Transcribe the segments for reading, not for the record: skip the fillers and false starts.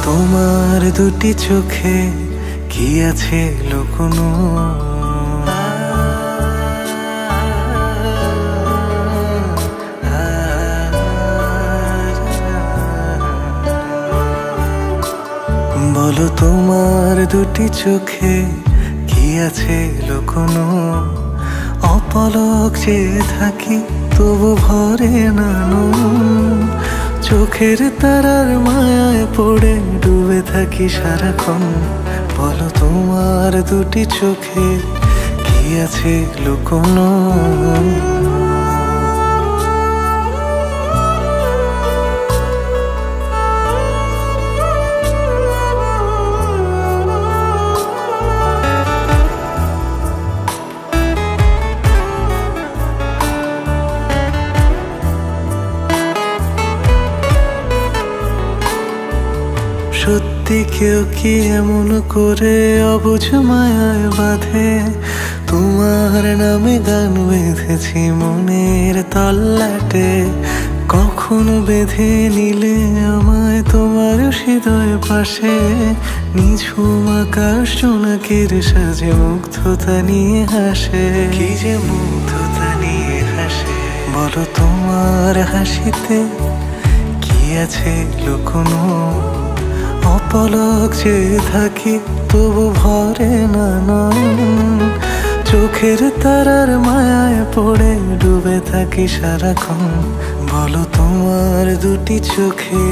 তোমার দুটি চোখে কি আছে লুকোনো? বলো তোমার দুটি চোখে কি আছে লুকোনো? অপলক চেয়ে থাকি তবু ভরে না মন। চোখের তারার মায়ায় পড়ে ডুবে থাকি সারাক্ষণ। বলো তোমার দুটি চোখে কি আছে লুকোনো? সত্যি কেউ কি এমন করে অবুঝ মায়ায় বাঁধে? তোমার নামে গান বেঁধেছি মনের তল্লাটে। কখনো বেঁধে নিলে আমায় তোমার হৃদয় পাশে। নিঝুম আকাশ জোনাকির সাজে মুগ্ধতা নিয়ে হাসে। কি যে মুগ্ধতা নিয়ে হাসে। বলো তোমার হাসিতে কি আছে লুকোনো? অপলক চেয়ে থাকি তবু ভরে না মন। চোখের তারার মায়ায় পড়ে ডুবে থাকি সারাক্ষণ। বলো তোমার দুটি চোখে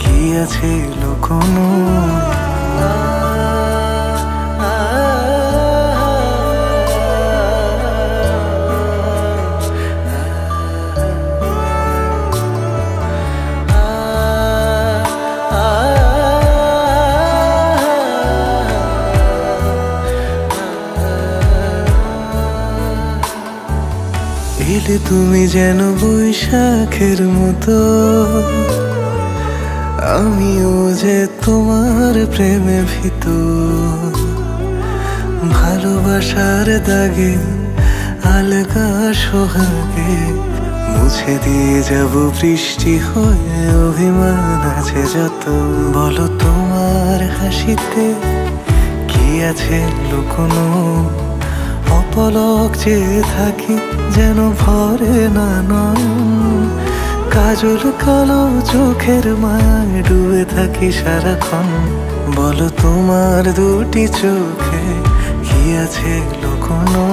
কি আছে লুকোনো? এলে তুমি যেন বৈশাখের মতো, আমিও যে তোমার প্রেমে ভীত। ভালোবাসার দাগে আলগা সোহাগে মুছে দিয়ে যাব বৃষ্টি হয়ে অভিমান আছে যত। বলো তোমার হাসিতে কি আছে লুকোনো? অপলক চেয়ে থাকি যেন ভরে না নয়ন। কাজল কালো চোখের মায়ায় ডুবে থাকি সারাক্ষণ। বলো তোমার দুটি চোখে কি আছে লুকোনো?